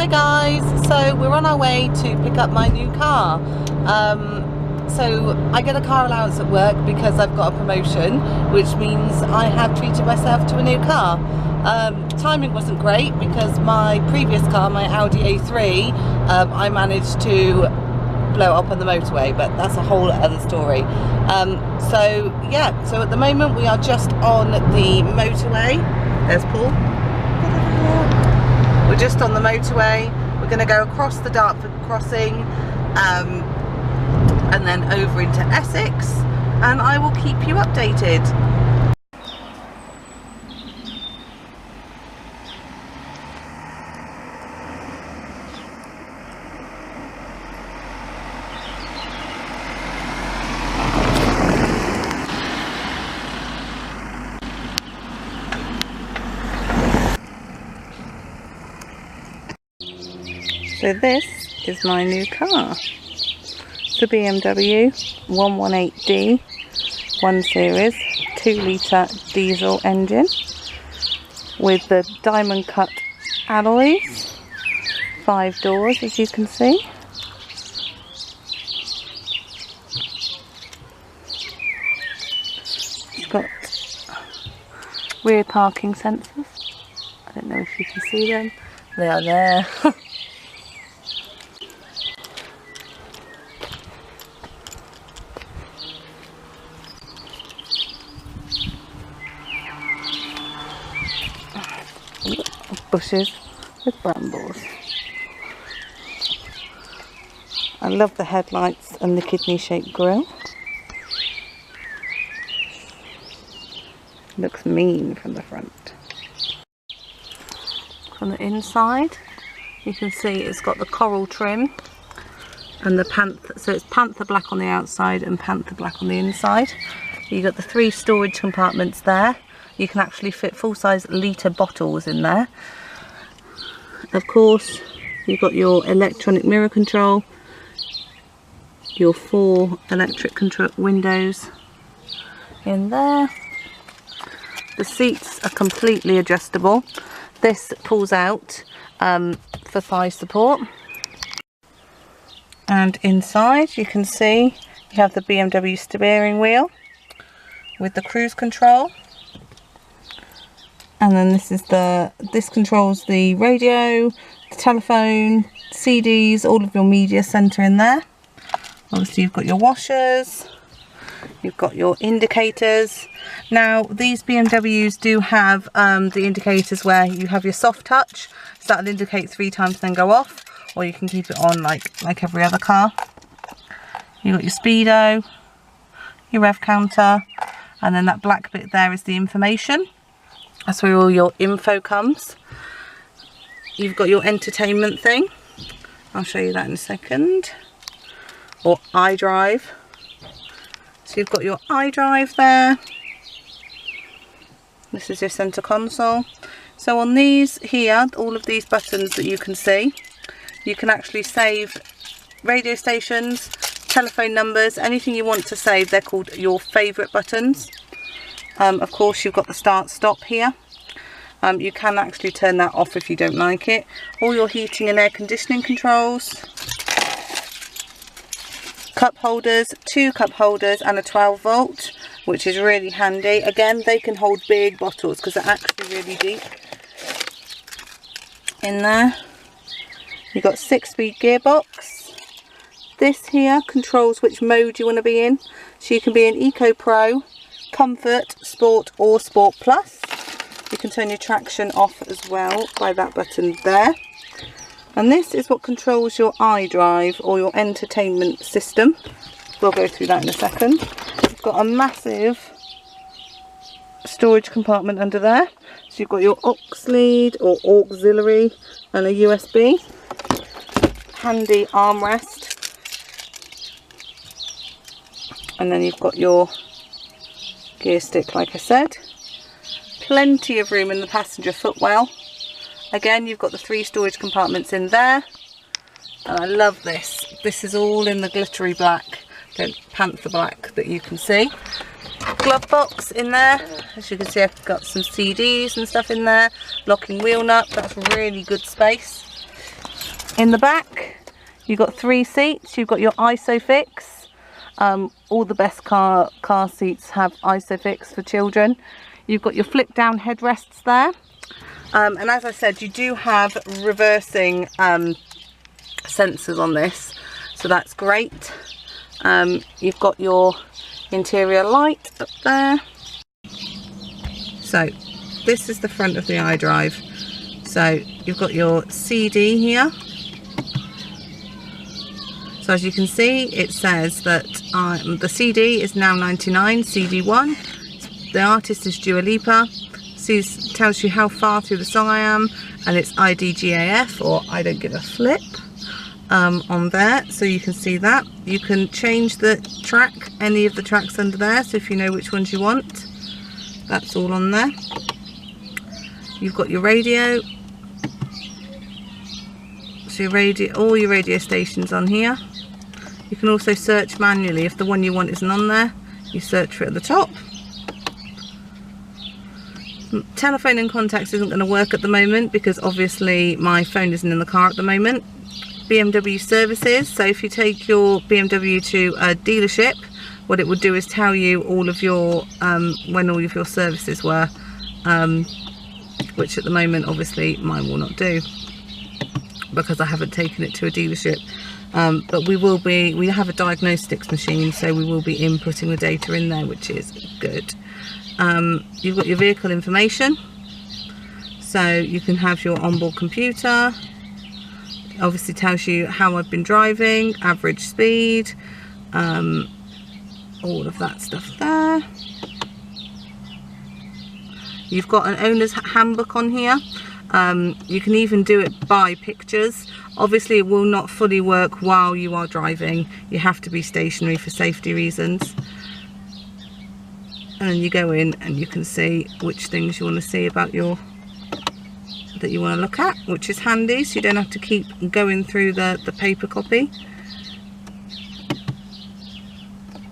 Hi guys, so we're on our way to pick up my new car. So I get a car allowance at work because I've got a promotion, which means I have treated myself to a new car. Timing wasn't great because my previous car, my Audi A3, I managed to blow up on the motorway, but that's a whole other story. So yeah, so at the moment we are just on the motorway. There's Paul. We're just on the motorway. We're going to go across the Dartford crossing and then over into Essex, and I will keep you updated. So this is my new car. It's a BMW 118D 1 Series 2 litre diesel engine with the diamond cut alloys, 5 doors as you can see. It's got rear parking sensors. I don't know if you can see them. They are there. Bushes with brambles. I love the headlights and the kidney shaped grille. Looks mean from the front. From the inside you can see it's got the coral trim and the panther, so it's panther black on the outside and panther black on the inside. You've got the 3 storage compartments there. You can actually fit full-size litre bottles in there. Of course, you've got your electronic mirror control, your 4 electric control windows in there. The seats are completely adjustable. This pulls out for thigh support. And inside you can see you have the BMW steering wheel with the cruise control. And then this controls the radio, the telephone, CDs, all of your media centre in there. Obviously you've got your washers, you've got your indicators. Now these BMWs do have the indicators where you have your soft touch, so that'll indicate 3 times then go off, or you can keep it on like every other car. You've got your speedo, your rev counter, and then that black bit there is the information. That's where all your info comes. You've got your entertainment thing. I'll show you that in a second. Or iDrive. So you've got your iDrive there. This is your centre console. So on these here, all of these buttons that you can see, you can actually save radio stations, telephone numbers, anything you want to save. They're called your favourite buttons. Of course you've got the start stop here. You can actually turn that off if you don't like it. All your heating and air conditioning controls. Cup holders, 2 cup holders and a 12 volt, which is really handy. Again, they can hold big bottles because they're actually really deep. In there you've got 6-speed gearbox. This here controls which mode you want to be in. So you can be in Eco Pro, Comfort, Sport or Sport Plus. You can turn your traction off as well by that button there. And this is what controls your iDrive or your entertainment system. We'll go through that in a second. You've got a massive storage compartment under there. So you've got your aux lead or auxiliary and a USB. Handy armrest. And then you've got your gear stick, like I said. Plenty of room in the passenger footwell. Again, you've got the 3 storage compartments in there. And I love this. This is all in the glittery black, the panther black that you can see. Glove box in there. As you can see, I've got some CDs and stuff in there. Locking wheel nut. That's really good space. In the back, you've got 3 seats. You've got your ISOFIX. All the best car seats have ISOFIX for children. You've got your flip down headrests there. And as I said, you do have reversing sensors on this, so that's great. You've got your interior light up there. So this is the front of the iDrive. So you've got your CD here. So as you can see, it says that the CD is now 99, CD1. The artist is Dua Lipa. Tells you how far through the song I am, and it's IDGAF, or I don't give a flip, on there, so you can see that. You can change the track, any of the tracks under there, so if you know which ones you want, that's all on there. You've got your radio, so all your radio stations on here. You can also search manually. If the one you want isn't on there, you search for it at the top. Telephone and contacts isn't going to work at the moment because obviously my phone isn't in the car at the moment. BMW services, so if you take your BMW to a dealership, what it would do is tell you all of your when all of your services were, which at the moment obviously mine will not do because I haven't taken it to a dealership. But we have a diagnostics machine, so we will be inputting the data in there, which is good. You've got your vehicle information, so you can have your onboard computer. Obviously tells you how I've been driving, average speed, all of that stuff there. You've got an owner's handbook on here. You can even do it by pictures. Obviously it will not fully work while you are driving. You have to be stationary for safety reasons. And then you go in and you can see which things you want to see about that you want to look at, which is handy, so you don't have to keep going through the paper copy.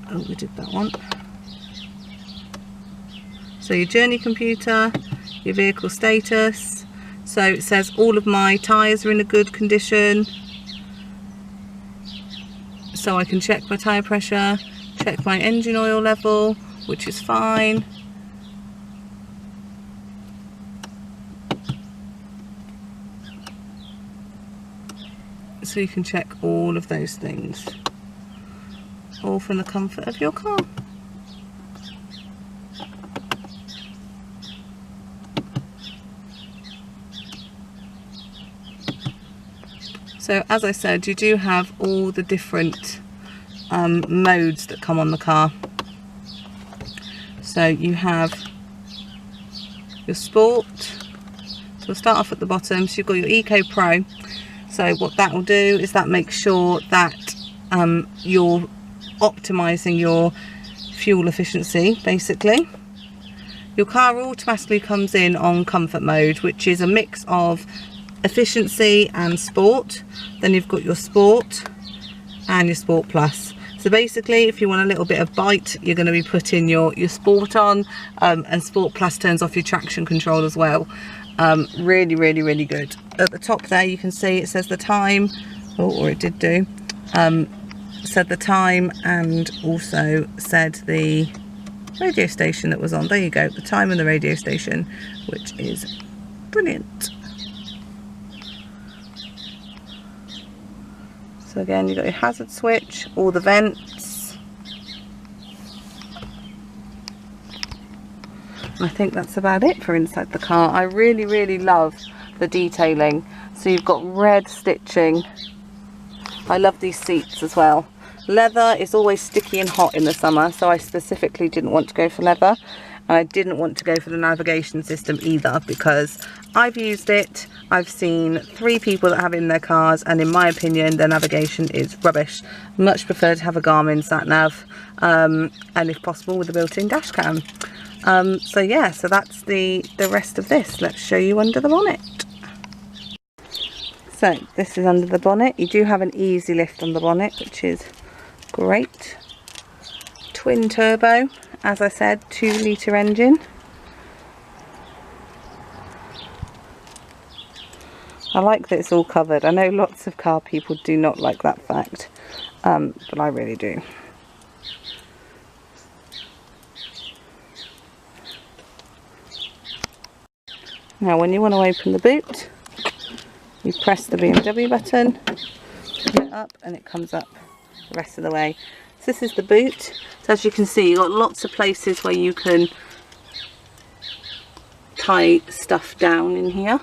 Oh, we did that one. So your journey computer, your vehicle status, so it says all of my tyres are in a good condition, so I can check my tyre pressure, check my engine oil level, which is fine. So you can check all of those things, all from the comfort of your car. So as I said, you do have all the different modes that come on the car. So you have your sport, so we'll start off at the bottom. So you've got your Eco Pro. So what that will do is that makes sure that you're optimizing your fuel efficiency, basically. Your car automatically comes in on comfort mode, which is a mix of efficiency and sport. Then you've got your sport and your sport plus. So basically, if you want a little bit of bite, you're going to be putting your sport on, and sport plus turns off your traction control as well. Really good. At the top there you can see it says the time, or it did do, said the time, and also said the radio station that was on. There you go, the time and the radio station, which is brilliant. So again, you've got your hazard switch, all the vents. I think that's about it for inside the car. I really love the detailing. So you've got red stitching. I love these seats as well. Leather is always sticky and hot in the summer, so I specifically didn't want to go for leather. And I didn't want to go for the navigation system either, because I've used it. I've seen 3 people that have it in their cars, and in my opinion their navigation is rubbish. Much prefer to have a Garmin sat nav, and if possible with a built-in dash cam. So yeah, so that's the rest of this. Let's show you under the bonnet. So this is under the bonnet. You do have an easy lift on the bonnet, which is great. Twin turbo, as I said, 2-litre engine. I like that it's all covered. I know lots of car people do not like that fact, but I really do. Now when you want to open the boot, you press the BMW button, pull it up, and it comes up the rest of the way. So this is the boot. So as you can see, you've got lots of places where you can tie stuff down in here.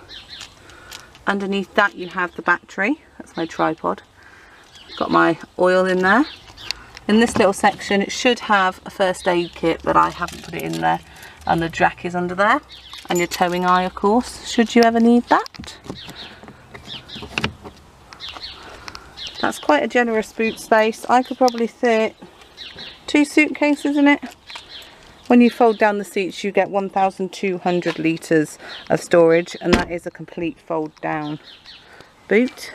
Underneath that you have the battery. That's my tripod. Got my oil in there. In this little section it should have a first aid kit, but I haven't put it in there. And the jack is under there. And your towing eye, of course, should you ever need that. That's quite a generous boot space. I could probably fit 2 suitcases in it. When you fold down the seats you get 1,200 litres of storage, and that is a complete fold down boot.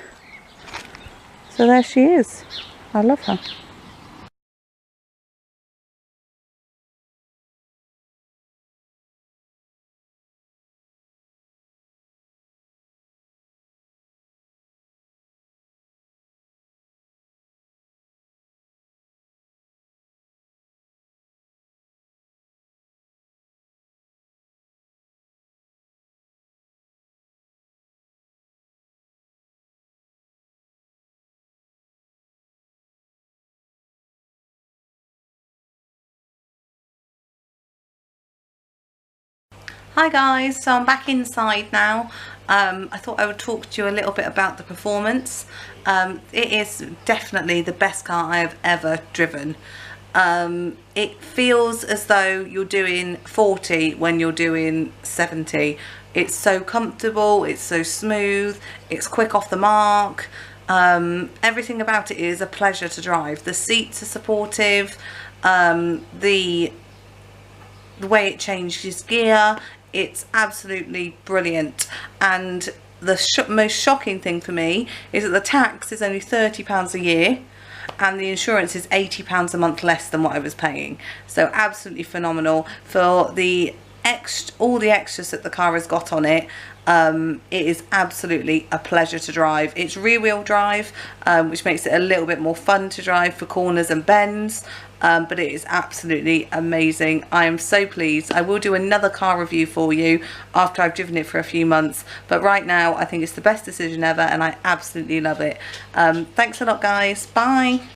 So there she is. I love her. Hi guys, so I'm back inside now. I thought I would talk to you a little bit about the performance. It is definitely the best car I have ever driven. It feels as though you're doing 40 when you're doing 70. It's so comfortable, it's so smooth, it's quick off the mark. Everything about it is a pleasure to drive. The seats are supportive, the way it changes gear, it's absolutely brilliant. And the most shocking thing for me is that the tax is only £30 a year and the insurance is £80 a month less than what I was paying. So absolutely phenomenal for the all the extras that the car has got on it. It is absolutely a pleasure to drive. It's rear wheel drive, which makes it a little bit more fun to drive for corners and bends, but it is absolutely amazing. I am so pleased. I will do another car review for you after I've driven it for a few months, but right now I think it's the best decision ever and I absolutely love it. Thanks a lot guys, bye.